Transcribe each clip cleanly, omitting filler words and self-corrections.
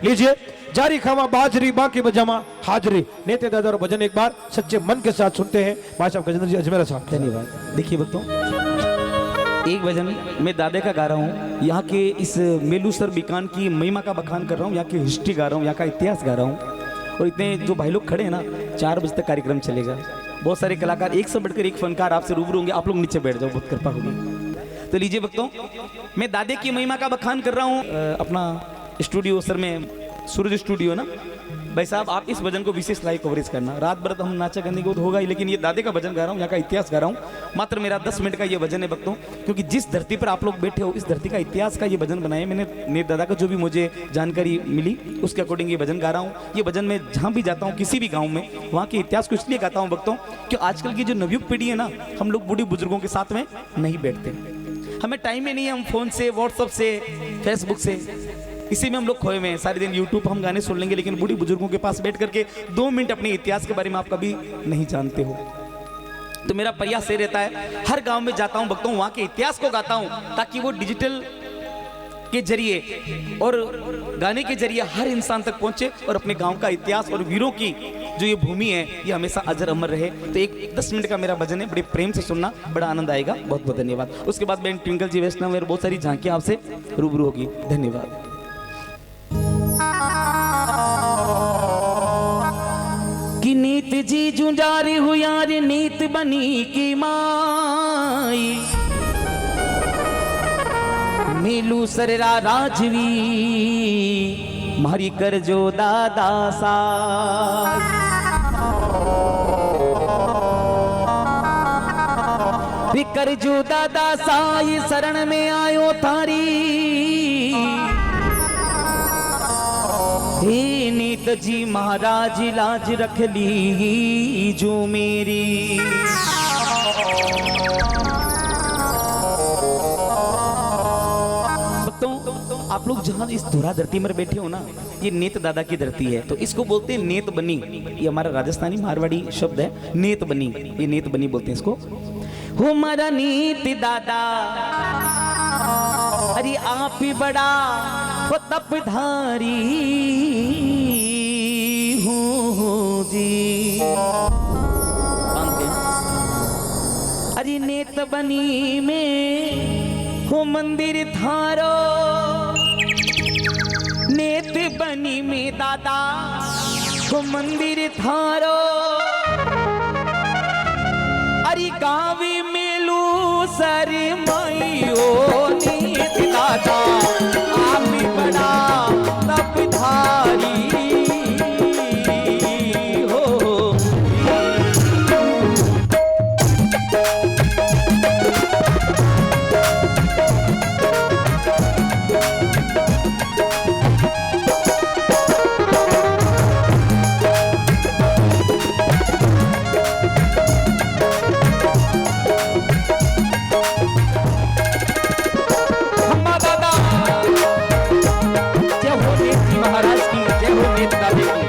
लीजिए, जारी खामा बाजरी बाकी बजामा हाजरी। नेते दादा और भजन एक बार सच्चे मन के साथ सुनते हैं भाई साहब गजेंद्र जी अजमेरा साहब। धन्यवाद। देखिए भक्तों, एक भजन मैं दादे का गा रहा हूँ, यहाँ के इस मेलूसर बीकान की महिमा का बखान कर रहा हूँ, यहाँ की हिस्ट्री गा रहा हूँ, यहाँ का इतिहास गा रहा हूँ। और इतने जो भाई लोग खड़े हैं ना, 4 बजे तक कार्यक्रम चलेगा। बहुत सारे कलाकार, एक से बढ़कर एक फनकार आपसे रूबरू होंगे। आप लोग नीचे बैठ जाओ, बहुत कृपा होगी। तो लीजिए भक्तों, मैं दादे की महिमा का बखान कर रहा हूँ। अपना स्टूडियो सर में सूरज स्टूडियो ना भाई साहब, आप इस भजन को विशेष लाइव कवरेज करना। रात भर तो हम नाचा करने को तो होगा ही, लेकिन ये दादे का भजन गा रहा हूँ, यहाँ का इतिहास गा रहा हूँ। मात्र मेरा 10 मिनट का ये भजन है भक्तों, क्योंकि जिस धरती पर आप लोग बैठे हो, इस धरती का इतिहास का ये भजन बनाया मैंने। नेत दादा का जो भी मुझे जानकारी मिली उसके अकॉर्डिंग ये भजन गा रहा हूँ। ये भजन मैं जहाँ भी जाता हूँ, किसी भी गाँव में, वहाँ के इतिहास को इसलिए गाता हूँ भक्तों, कि आजकल की जो नवयुग पीढ़ी है ना, हम लोग बूढ़े बुजुर्गों के साथ में नहीं बैठते। हमें टाइम ही नहीं है, हम फोन से, व्हाट्सअप से, फेसबुक से, इसी में हम लोग खोए हुए हैं। सारे दिन यूट्यूब हम गाने सुन लेंगे, लेकिन बूढ़ी बुजुर्गों के पास बैठ करके 2 मिनट अपने इतिहास के बारे में आप कभी नहीं जानते हो। तो मेरा प्रयास ये रहता है, हर गांव में जाता हूं भक्तों, वहां के इतिहास को गाता हूं, ताकि वो डिजिटल के जरिए और गाने के जरिए हर इंसान तक पहुंचे और अपने गांव का इतिहास और वीरों की जो ये भूमि है, ये हमेशा अजर अमर रहे। तो एक 10 मिनट का मेरा भजन है, बड़े प्रेम से सुनना, बड़ा आनंद आएगा। बहुत बहुत धन्यवाद। उसके बाद मैं ट्विंकल जी वैष्णव और बहुत सारी झांकियां आपसे रूबरू होगी। धन्यवाद। कि नीत जी जुंजारी हुआ रे, नीत बनी की माई, मेलू सररा राजवी मारी कर जो दादा सा। कर जो दादा साई शरण में आयो थारी, हे नीत जी महाराज लाज रख ली जो मेरी। तो आप लोग जहां इस धुरा धरती में बैठे हो ना, ये नेत दादा की धरती है। तो इसको बोलते हैं नेत बनी। ये हमारा राजस्थानी मारवाड़ी शब्द है, नेत बनी। ये नेत बनी बोलते हैं इसको। हो मारा नीत दादा, अरे आप ही बड़ा हो तपधारी हो जी। अरे नेत बनी में हो मंदिर थारो, नेत बनी में दादा हो मंदिर थारो। अरे गावी मेलू सर माइयो नीत दादा, आप बड़ा तपधारी हो। महाराज की जय हो, नेत दादे की।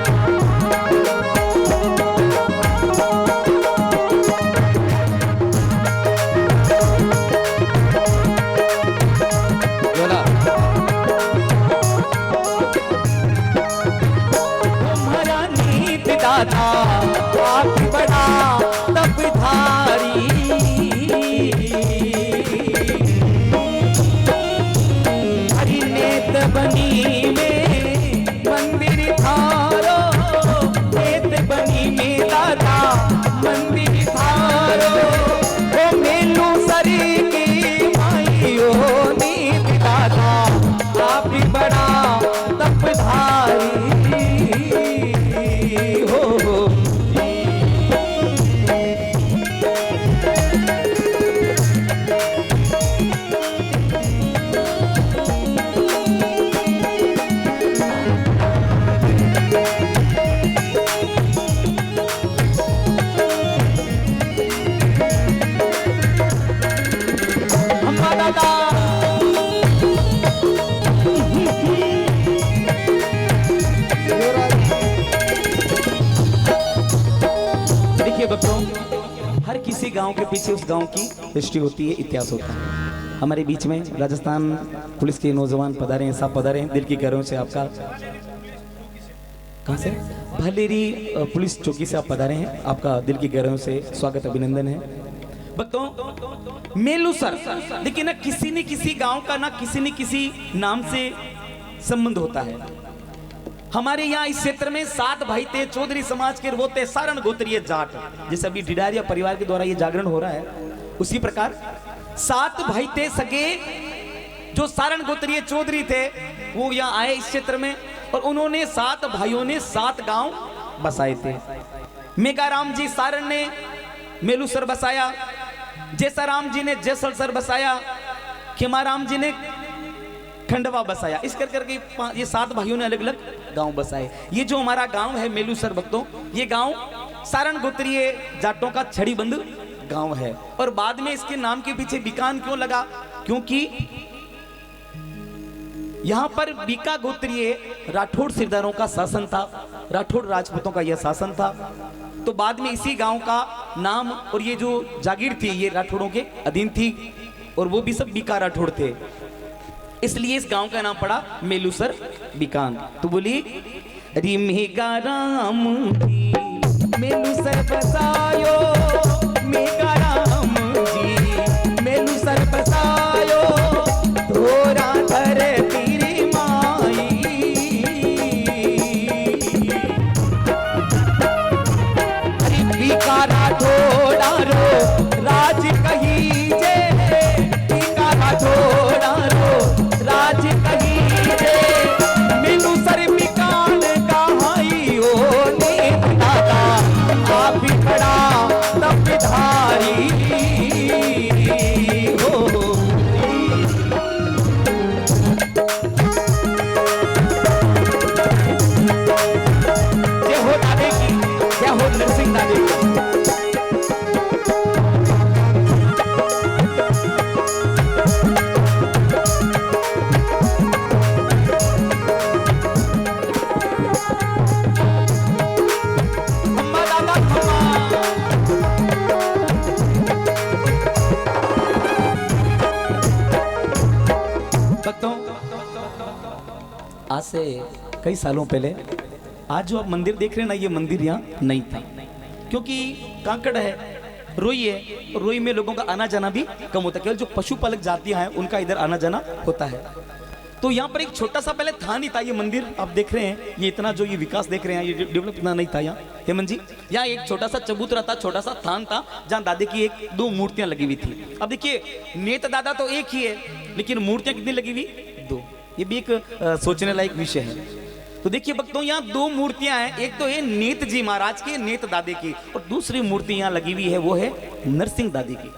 तुम्हारा नीत दादा आप बड़ा तपधारी, हरि नेत बनी में मंदिर थारो, नेत बनी में दादा मंदिर थारो। ओ मेलू सरी की माई ओ नीत दादा, आप बड़ा तपधारी हो। हर किसी गांव के पीछे उस गांव की हिस्ट्री होती है, इतिहास होता है। हमारे बीच में राजस्थान पुलिस के नौजवान पधारे हैं, साहब पधारे हैं, दिल की गहराइयों से आपका कहाँ से? भलेरी पुलिस चौकी से आप पधारे हैं। आपका दिल की गहराइयों से स्वागत अभिनंदन है। भक्तों, मेलूसर देखिए ना, किसी न किसी गांव का ना किसी न किसी नाम से संबंध होता है। हमारे यहाँ इस क्षेत्र में 7 भाई थे, चौधरी समाज के वो थे सारण गोत्रीय जाट। जैसे अभी डिडारिया परिवार के द्वारा ये जागरण हो रहा है, उसी प्रकार 7 भाई थे सगे जो सारण गोत्रीय चौधरी थे, वो यहाँ आए इस क्षेत्र में और उन्होंने 7 भाइयों ने 7 गांव बसाए थे। मेघाराम जी सारण ने मेलूसर बसाया, जैसाराम जी ने जैसलसर बसाया, खेमाराम जी ने खंडवा बसाया। इस करके ये 7 भाइयों ने अलग अलग गांव बसाए। ये जो हमारा गांव है मेलूसर भक्तों, ये गांव सारण गोत्रीय जाटों का छड़ीबंद गांव है। और बाद में इसके नाम के पीछे बीकान क्यों लगा? क्योंकि यहां पर बीका गोत्रीय राठौड़ सिरदारों का शासन था, राठौड़ राजपूतों का यह शासन था। तो बाद में इसी गांव का नाम और ये जो जागीर थी ये राठौड़ों के अधीन थी और वो भी सब बीका राठौड़ थे, इसलिए इस गांव का नाम पड़ा मेलूसर बीकान। तो बोली री मेघाराम जी मेलूसर बसायो, मेघाराम जी मेलूसर बसायो, थोड़ा धर तेरी माई। बीका राठौड़ा रो राज कही जे, बीका राठौड़ा रो राज कही जे, मेलूसर बीकान कहाई ओ नीत दादा, आप भी बड़ा तपधारी हो। जय हो दादे की, जय हो नरसिंह दादे की। आज से कई सालों पहले, आज जो आप मंदिर देख रहे हैं ना, ये मंदिर यहाँ नहीं था, क्योंकि कांकड़ है, रोई है, रोई में लोगों का आना जाना भी कम होता है। केवल जो पशुपालक जातियां हैं उनका इधर आना जाना होता है। तो यहाँ पर एक छोटा सा पहले था नहीं था ये मंदिर, आप देख रहे हैं ये इतना जो ये विकास देख रहे हैं, ये डेवलप इतना नहीं था यहाँ हेमंत जी। यहाँ एक छोटा सा चबूतरा था, छोटा सा थान था जहाँ दादे की 1-2 मूर्तियां लगी हुई थी। अब देखिए नेत दादा तो एक ही है, लेकिन मूर्तियां कितनी लगी हुई? 2। ये भी एक सोचने लायक विषय है। तो देखिए भक्तों, यहाँ 2 मूर्तियां हैं, एक तो है नेत जी महाराज की, नेत दादे की, और दूसरी मूर्ति यहाँ लगी हुई है वो है नरसिंह दादे की।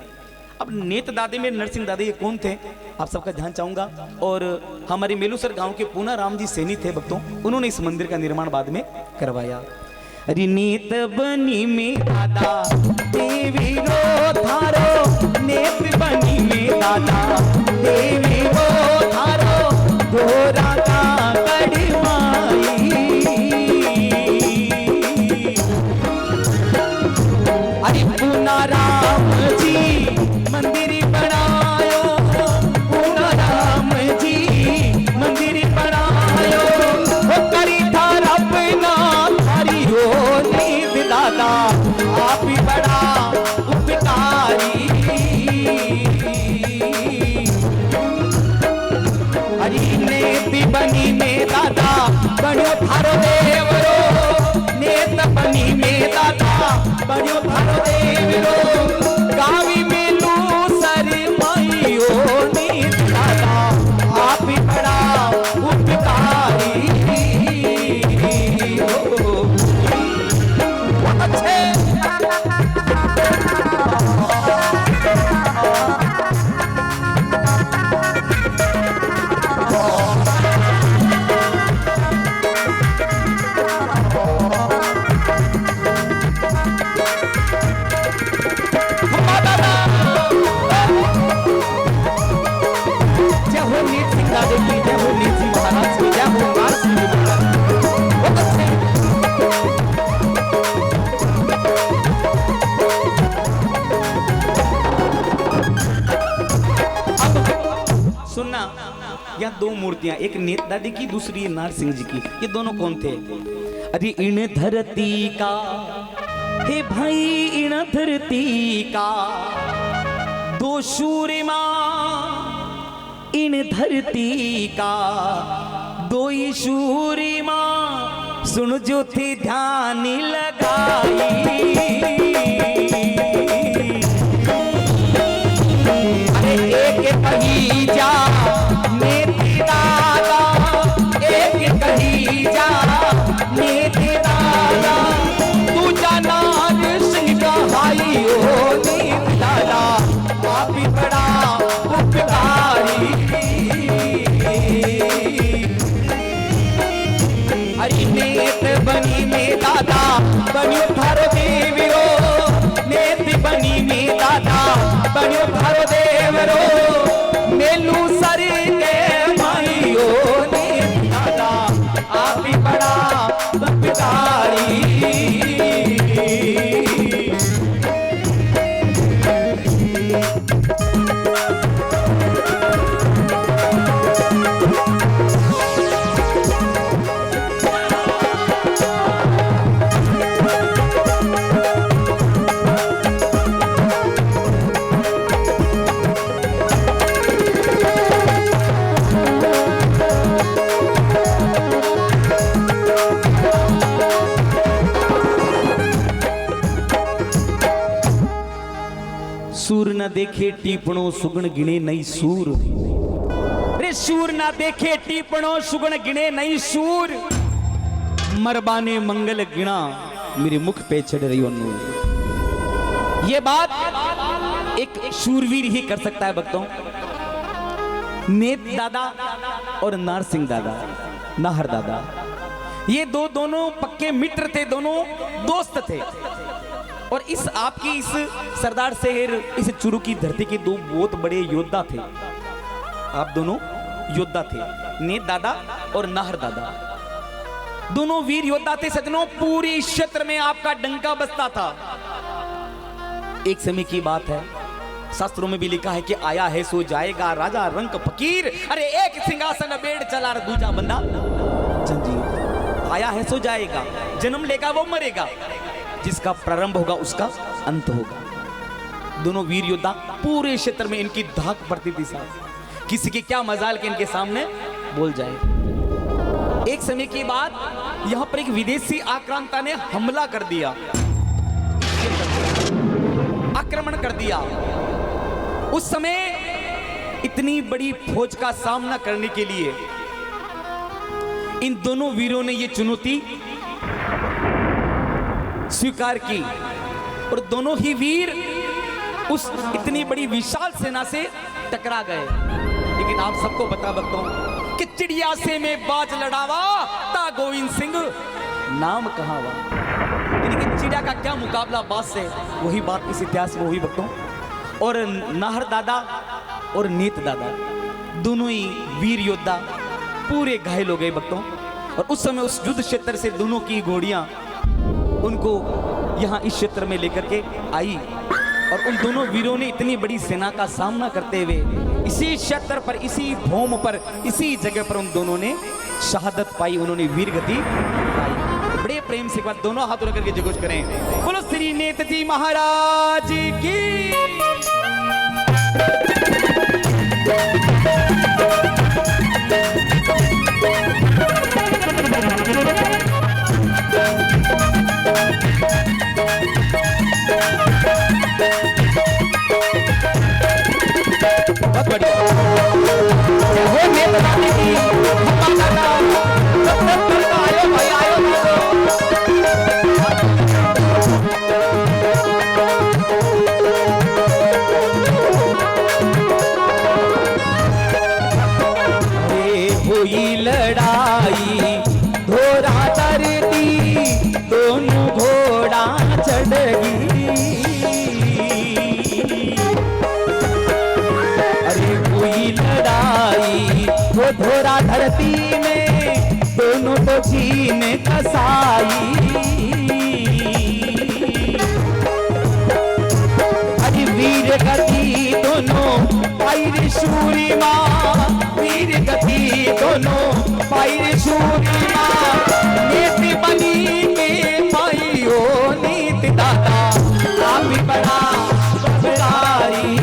अब नेत दादे में नरसिंह दादे ये कौन थे, आप सबका ध्यान चाहूंगा। और हमारे मेलूसर गांव के पूना राम जी सैनी थे भक्तों, उन्होंने इस मंदिर का निर्माण बाद में करवाया। अरे नेत बनी में दादा देवी रो थारो, नेत बनी में दादा देवी रो थारो, धोरा का कड़माई। अरे पूना राम जी मंदिर बनायो, पूना राम जी मंदिर बनायो, वो करी थार अपना थारी हो नीत दादा, आप ही बड़ा उपकारी। हरी नेत बनी में दादा बनो थारो देवरो, नेत बनी में दादा बनो थारो देवरो, गावी में लूसर माइयो नीत दादा, आप ही बड़ा उपकारी हो। बहुत अच्छे सुनना, यहाँ 2 मूर्तियां, एक नेत दादी की, दूसरी नार सिंह जी की। ये दोनों कौन थे? अरे इन धरती का, हे भाई इन धरती का दो सूरमा, इन धरती का दो ही सूरमा, सुन जो थे ध्यान लगाई। अरे एक कहीं जा मेरे दादा, एक कहीं जा मेरे दादा, तू जाना सिंह का भाई हो नीत दादा, आप ही बड़ा उपकारी। अरे नेत बनी में दादा बनियो थारो देवरो, नेत बनी में दादा बनियो थारो देवरो, मेलू सर के माई हो नेत दादा, आप ही बड़ा उपकारी। सूर न देखे टीपणो सुगण गिणे नई सूर, रे सूर न देखे टीपणो सुगण गिणे नई सूर, मरबाने मंगल गिणा मेरे मुख पे चढ़ रही हो नूर। ये बात एक शूरवीर ही कर सकता है भक्तों। नेत दादा और नारसिंह दादा, नाहर दादा, ये दोनों पक्के मित्र थे, दोनों दोस्त थे। और इस आपकी इस सरदार शहर, इस चुरू की धरती के दो बहुत बड़े योद्धा थे। आप दोनों योद्धा थे, नेत दादा और नाहर दादा, दोनों वीर योद्धा थे सज्जनों। पूरी क्षेत्र में आपका डंका बजता था। एक समय की बात है, शास्त्रों में भी लिखा है कि आया है सो जाएगा राजा रंक फकीर, अरे एक सिंहासन बेड़ चला दूजा बंदा जंजीर। आया है सो जाएगा, जन्म लेगा वो मरेगा, जिसका प्रारंभ होगा उसका अंत होगा। दोनों वीर योद्धा, पूरे क्षेत्र में इनकी धाक पड़ती थी साहब, किसी की क्या मजाल के इनके सामने बोल जाए। एक समय की बात, यहां पर एक विदेशी आक्रांता ने हमला कर दिया, आक्रमण कर दिया। उस समय इतनी बड़ी फौज का सामना करने के लिए इन दोनों वीरों ने यह चुनौती स्वीकार की, और दोनों ही वीर उस इतनी बड़ी विशाल सेना से टकरा गए। लेकिन आप सबको बता सकता हूं कि चिड़िया से में बाज लड़ावा ता गोविंद सिंह नाम कहां हुआ। यानी कि चिड़िया का क्या मुकाबला बाज से, वही बात इस इतिहास में हुई भक्तों। और नाहर दादा और नेत दादा दोनों ही वीर योद्धा पूरे घायल हो गए भक्तों। और उस समय उस युद्ध क्षेत्र से दोनों की घोड़ियां उनको यहां इस क्षेत्र में लेकर के आई, और उन दोनों वीरों ने इतनी बड़ी सेना का सामना करते हुए इसी क्षेत्र पर, इसी भूमि पर, इसी जगह पर उन दोनों ने शहादत पाई, उन्होंने वीर गति पाई। बड़े प्रेम से एक बार दोनों हाथ उठाकर के जयघोष करें, बोलो श्री नेत जी महाराज की। बहुत बढ़िया, वो नेत दादी की आयो भाई आयो। हुई लड़ाई घोड़ा धरती, दोनों घोड़ा चढ़ गई। अरे हुई लड़ाई वो घोड़ा धरती में, दोनों तो जीन कसाई। अरे वीर गति दोनों पाई रे सूरी माँ वीर गति दोनों पाई रे सूरी माँ नीति बनी के पाई ओ नीति दादा आप ही बड़ा बरारी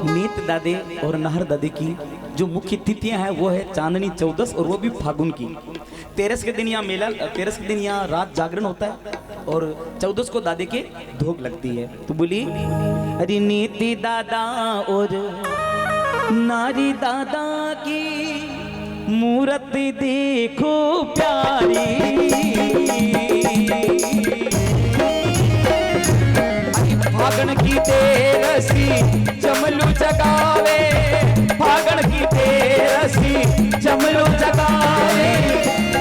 नीत दादे और नाहर दादे की जो मुख्य तिथियां हैं वो है चांदनी 14 और वो भी फागुन की। 13 के दिन यहाँ मेला, 13 के दिन यहाँ रात जागरण होता है और 14 को दादे के धोख लगती है। तो बोली अरे नीति दादा और नारी दादा की मूरत देखो प्यारी फागण की तेरसी जमलू जगावे फागण की तेरसी जमलू जगावे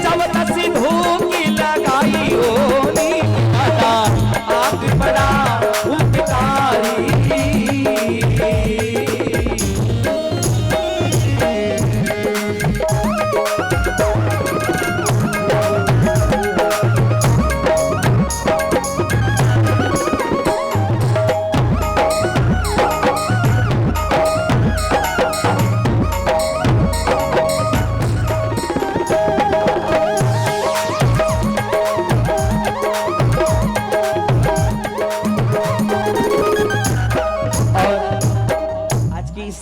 चवदसी धूकी लगाई ओ नीति दादा आप बड़ा उपकारी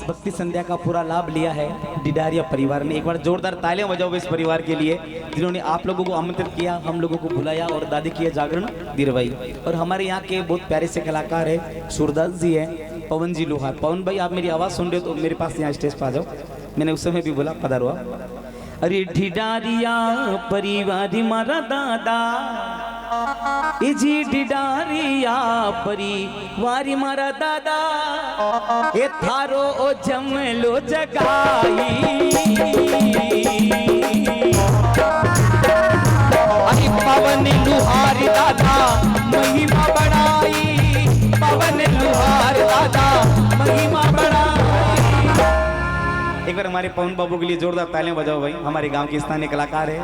भक्ति संध्या का पूरा लाभ लिया है डिडारिया परिवार ने। एक बार जोरदार तालियां बजाओ इस परिवार के लिए जिन्होंने आप लोगों को आमंत्रित किया, हम लोगों को बुलाया और दादी की जागरण दिलवाई। और हमारे यहाँ के बहुत प्यारे से कलाकार है, सूरदास जी है, पवन जी लोहार। पवन भाई आप मेरी आवाज़ सुन रहे हो तो मेरे पास यहाँ स्टेज पर आ जाओ। मैंने उस समय भी बोला पधारो। अरे डिडारिया परिवार मारा दादा इजी डिडारिया परिवार मारा दादा ए थारो ओ जमलो जगाई अरे पवन लुहार दादा महिमा बढ़ाई पवन लुहार दादा महिमा बढ़ाई। एक बार हमारे पवन बाबू के लिए जोरदार तालियां बजाओ भाई, हमारे गांव के स्थानीय कलाकार है।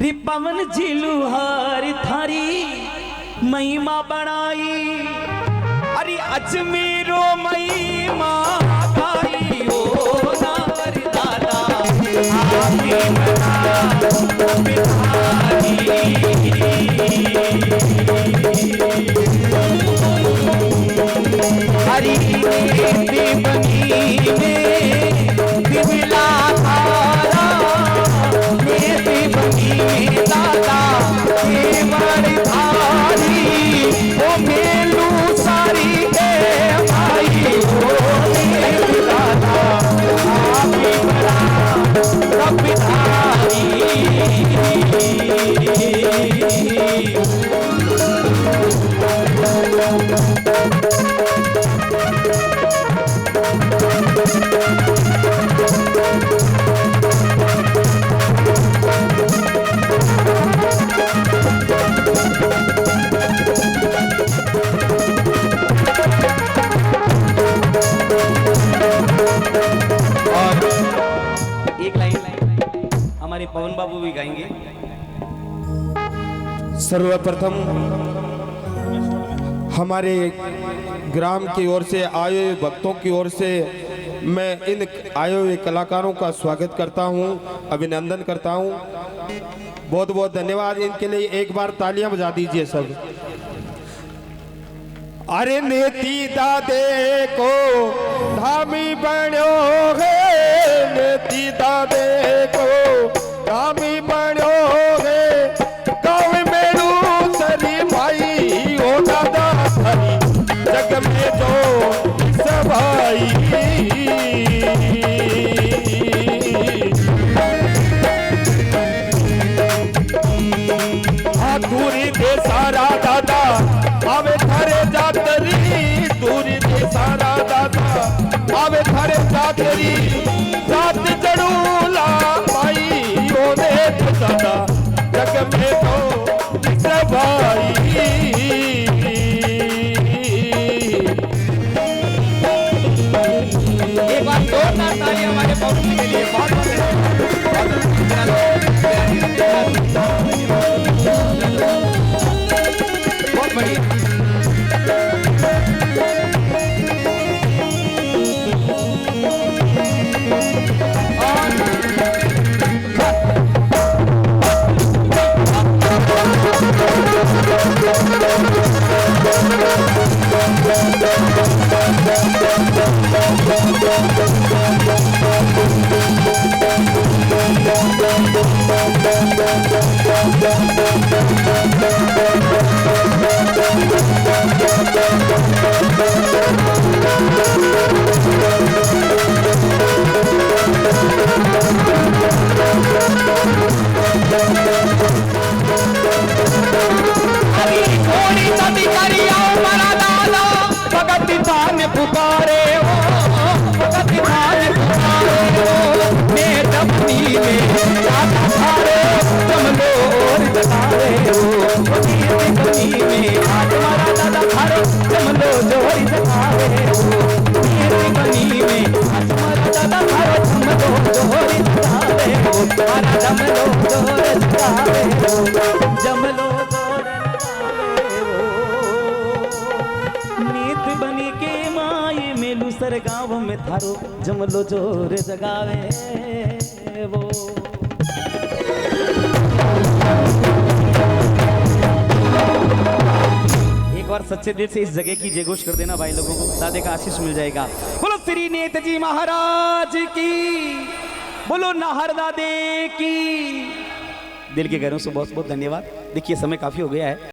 रे पवन जी लुहार थारी महिमा बढ़ाई अरे अजमेरो महिमा गाई ओ नार दादा आगे हरी देवनी में दिवला धारा देवनी दादा केवल धारी ओ मेलू सारी है भाई ओ दादा आगे बड़ा रब धारी एक लाइन हमारे पवन बाबू भी गाएंगे। सर्वप्रथम हमारे ग्राम की ओर से आए हुए भक्तों की ओर से मैं इन आए हुए कलाकारों का स्वागत करता हूं, अभिनंदन करता हूं। बहुत बहुत धन्यवाद इनके लिए। एक बार तालियां बजा दीजिए सब। अरे नेती दादे को धामी बनो है, नेती दादे को धामी बनो है, गाँव मेरू सरी भाई ओ दादा हरी जग में जो सभाई जोरदार ताली हमारे पवन के लिए। बहुत बहुत बढ़िया। पुकारे हो भगत धान पुकारे हो मैं डबनी में जाता थारे जमलो और जतारे हो डबनी में आज मारा दादा थारे जमलो जोरी जतारे हो डबनी में आज मारा दादा थारे जमलो जोरी जतारे हो मारा जमलो जोरी जतारे हो जमलो बनी के माए मेलू सर गाँव में थारो जमलो जोर जगावे वो। एक बार सच्चे दिल से इस जगह की जयघोष कर देना भाई लोगों को, दादे का आशीष मिल जाएगा। बोलो श्री नेताजी महाराज की, बोलो नाहर दादे की। दिल के गहरों से बहुत बहुत धन्यवाद। देखिए समय काफी हो गया है।